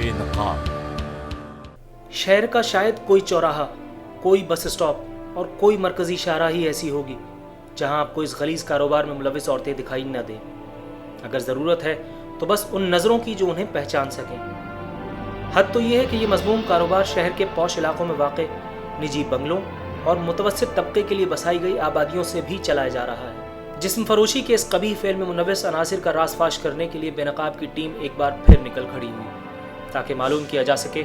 बेनकाब। शहर का शायद कोई चौराहा, कोई बस स्टॉप और कोई मरकजी शाहराह ही ऐसी होगी जहां आपको इस गलीज कारोबार में मुलविस औरतें दिखाई न दें। अगर ज़रूरत है तो बस उन नज़रों की जो उन्हें पहचान सकें। हद तो ये है कि ये मज़मूम कारोबार शहर के पौश इलाकों में वाक़ निजी बंगलों और मुतवस्सित तबके के लिए बसाई गई आबादियों से भी चलाया जा रहा है। जिस्म फरोशी के इस कबीह फेल में मुनव्विस अनासिर का राज फाश करने के लिए बेनकाब की टीम एक बार फिर निकल खड़ी हुई ताकि मालूम किया जा सके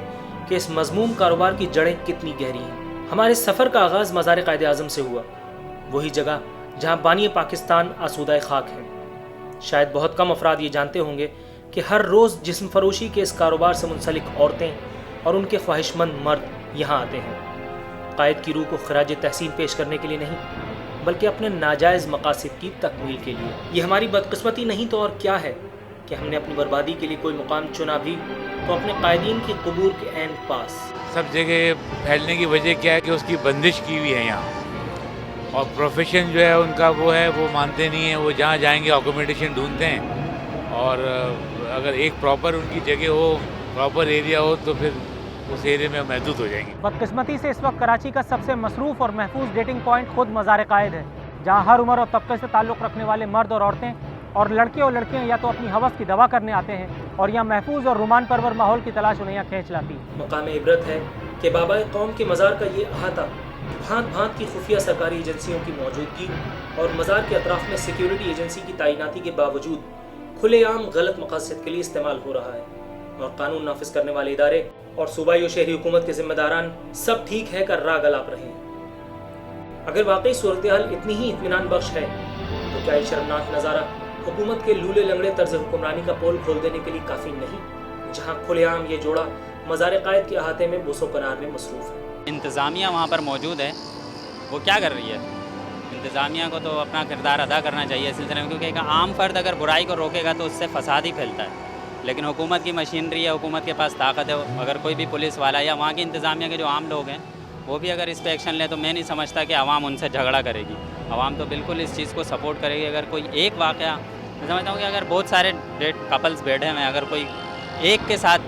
कि इस मज़मूम कारोबार की जड़ें कितनी गहरी हैं। हमारे सफ़र का आगाज़ मज़ार कायदे आज़म से हुआ, वही जगह जहाँ बानी पाकिस्तान आसूदा खाक है। शायद बहुत कम अफराद ये जानते होंगे कि हर रोज़ जिस्म फरोशी के इस कारोबार से मुंसलिक औरतें और उनके ख्वाहिशमंद मर्द यहाँ आते हैं, कायद की रूह को खराज तहसीन पेश करने के लिए नहीं, बल्कि अपने नाजायज़ मकासद की तकमील के लिए। ये हमारी बदकिस्मती नहीं तो और क्या है कि हमने अपनी बर्बादी के लिए कोई मुकाम चुना भी तो अपने कायदीन की कबूर के ऐन पास। सब जगह फैलने की वजह क्या है कि उसकी बंदिश की हुई है यहाँ, और प्रोफेशन जो है उनका वो है, वो मानते नहीं हैं। वो जहाँ जाएंगे अकोमोडेशन ढूंढते हैं, और अगर एक प्रॉपर उनकी जगह हो, प्रॉपर एरिया हो, तो फिर उस एरिया में महदूद हो जाएंगे। बदकिस्मती से इस वक्त कराची का सबसे मसरूफ़ और महफूज डेटिंग पॉइंट खुद मज़ार कायद है, जहाँ हर उम्र और तबके से ताल्लुक़ रखने वाले मर्द और औरतें और लड़के और लड़कियाँ या तो अपनी हवस की दवा करने आते हैं और यहाँ महफूज और रुमान परवर माहौल की तलाश उन्हें यहाँ खींच लाती है। मुकाम इबरत है कि बाबा कौम के मज़ार का ये अहाता भांत भांत की खुफिया सरकारी एजेंसियों की मौजूदगी और मज़ार के अतराफ़ में सिक्योरिटी एजेंसी की तैनाती के बावजूद खुलेआम गलत मकसद के लिए इस्तेमाल हो रहा है, और कानून नाफिज करने वाले इदारे और सूबाई और शहरी हुकूमत के जिम्मेदारान सब ठीक है कर राग अलाप रहे हैं। अगर वाकई सूरत हाल इतनी ही इत्मीनान बख्श है तो क्या ये शर्मनाक नज़ारा हुकूमत के लूले लंगड़े तर्ज हुक्मरानी का पोल खोल देने के लिए काफ़ी नहीं, जहाँ खुलेआम ये जोड़ा मज़ार कायद के अहाते में बुसो कनार में मसरूफ़ है। इंतज़ामिया वहाँ पर मौजूद है, वो क्या कर रही है? इंतज़ामिया को तो अपना किरदार अदा करना चाहिए इस सिलसिले में, क्योंकि एक आम फर्द अगर बुराई को रोकेगा तो उससे फसाद ही फैलता है। लेकिन हुकूमत की मशीनरी है, हुकूमत के पास ताकत है, अगर कोई भी पुलिस वाला या वहाँ की इंतज़ामिया के जो आम लोग हैं वो भी अगर इस पर एक्शन ले तो मैं नहीं समझता कि आवाम उनसे झगड़ा करेगी। आवाम तो बिल्कुल इस चीज़ को सपोर्ट करेगी। अगर कोई एक वाक़या, मैं समझता हूँ कि अगर बहुत सारे कपल्स बैठे हैं, अगर कोई एक के साथ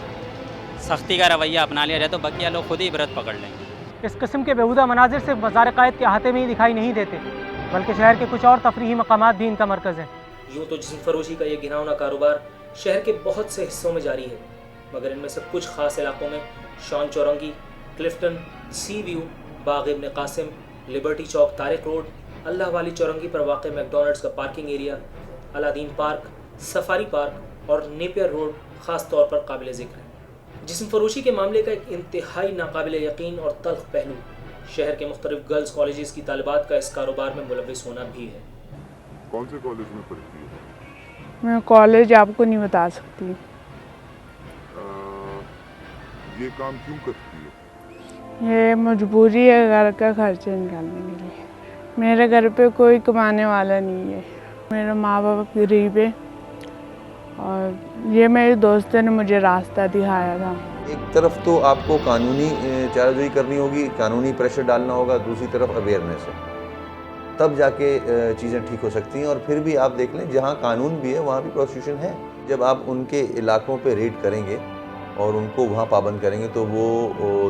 सख्ती का रवैया अपना लिया जाए तो बकिया लोग खुद ही इबरत पकड़ लेंगे। इस किस्म के बेहुदा मनाजिर सिर्फ मज़ार कायद के अहाते में ही दिखाई नहीं देते, बल्कि शहर के कुछ और तफरीही मकामात भी इनका मरकज़ है। यूँ तो जिस्म फरोशी का ये घिनौना कारोबार शहर के बहुत से हिस्सों में जारी है, मगर इनमें से कुछ ख़ास इलाकों में शॉन चौरंगी, क्लिफ्टन, सी व्यू, बाग इब्न कासिम, लिबर्टी चौक, तारिक रोड, अल्लाह वाली चौरंगी पर वाक़ मैकडॉनल्ड्स का parking area, Aladdin park, safari park और नेपियर रोड ख़ास तौर पर काबिल ज़िक्र है। जिस्म फरोशी के मामले का एक इंतहाई नाकाबिल यकीन और तल्ख पहलू शहर के मुख्तलिफ गर्ल्स कॉलेजेस की तालिबात का इस कारोबार में मुलविस होना भी है। कौन से कॉलेज में पढ़ती है? मैं कॉलेज आपको नहीं बता सकती। ये काम क्यों करती है? ये मजबूरी है घर का खर्चे निकालने के लिए। मेरे घर पे कोई कमाने वाला नहीं है, मेरे माँ बाप गरीब है, और ये मेरे दोस्तों ने मुझे रास्ता दिखाया था। एक तरफ तो आपको कानूनी चाराजोई करनी होगी, कानूनी प्रेशर डालना होगा, दूसरी तरफ अवेयरनेस है, तब जाके चीज़ें ठीक हो सकती हैं। और फिर भी आप देख लें जहाँ कानून भी है वहाँ भी प्रोस्टिट्यूशन है। जब आप उनके इलाकों पे रेड करेंगे और उनको वहाँ पाबंद करेंगे तो वो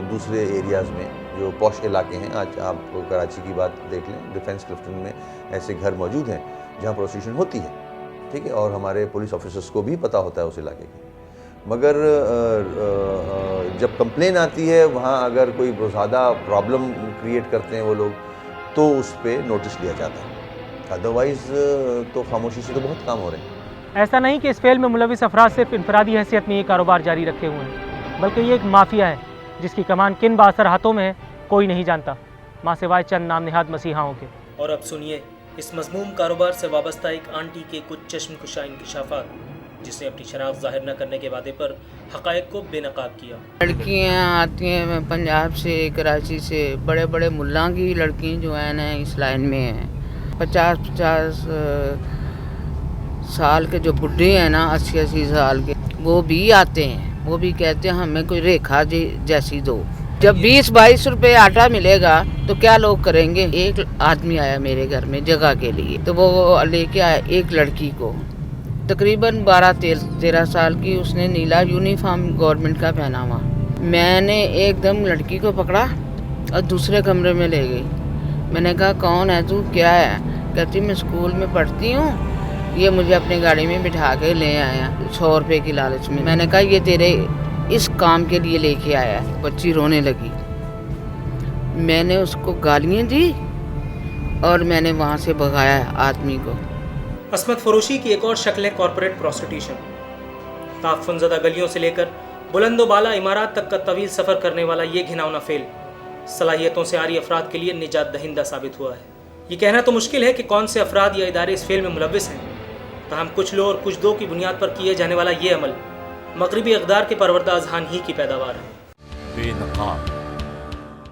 दूसरे एरियाज़ में जो पॉश इलाके हैं, आज आप कराची की बात देख लें, डिफेंस क्लिफ्टन में ऐसे घर मौजूद हैं जहाँ प्रोस्टिट्यूशन होती है, ठीक है, और हमारे पुलिस ऑफिसर्स को भी पता होता है उस इलाके की। मगर जब कंप्लेन आती है वहाँ अगर कोई ज़्यादा प्रॉब्लम क्रिएट करते हैं वो लोग, तो उस पर नोटिस लिया जाता है। अदरवाइज़ तो खामोशी से तो बहुत काम हो रहे हैं। ऐसा नहीं कि इस फेल में मुलविस अफराद सिर्फ इनफरादी हैसियत में ये कारोबार जारी रखे हुए हैं, बल्कि ये एक माफिया है जिसकी कमान किन बासर हाथों में है कोई नहीं जानता, माँ सिवाय चंद नाम निहाद मसीहाओं के। और अब सुनिए इस मज़मूम कारोबार से वाबस्ता एक आंटी के कुछ चश्मकुशा इंकशाफात, जिसने अपनी शनाख्त ज़ाहिर न करने के वादे पर हक़ाइक़ को बेनकाब किया। लड़कियाँ आती हैं, मैं पंजाब से, कराची से, बड़े बड़े मुल्ला की लड़कियाँ जो हैं ना इस लाइन में हैं। 50-50 साल के जो बुढ़े हैं ना, 80-80 साल के, वो भी आते हैं। वो भी कहते हैं हमें कोई रेखा जैसी दो। जब 20-22 रुपए आटा मिलेगा तो क्या लोग करेंगे। एक आदमी आया मेरे घर में जगह के लिए, तो वो लेके आया एक लड़की को, तकरीबन 12-13 साल की, उसने नीला यूनिफॉर्म गवर्नमेंट का पहना हुआ। मैंने एकदम लड़की को पकड़ा और दूसरे कमरे में ले गई। मैंने कहा कौन है तू, क्या है? कहती मैं स्कूल में पढ़ती हूँ, ये मुझे अपनी गाड़ी में बिठा के ले आया 100 रुपये की लालच में। मैंने कहा ये तेरे इस काम के लिए लेके आया है। बच्ची रोने लगी। मैंने उसको गालियाँ दी और मैंने वहाँ से भगाया आदमी को। अस्मत फरोशी की एक और शक्ल है कॉरपोरेट प्रोस्टिट्यूशन। ताफुनज़दा गलियों से लेकर बुलंदोबाला इमारत तक का तवील सफ़र करने वाला ये घिनौना फेल सलाहियतों से आरी अफराद के लिए निजात दहिंदा साबित हुआ है। ये कहना तो मुश्किल है कि कौन से अफराद या इदारे इस फेल में मुलव्विस हैं, ताहम कुछ लो और कुछ दो की बुनियाद पर किए जाने वाला ये अमल मगरबी अक़दार के परवरदा अज़हान ही की पैदावार है। बेनकाब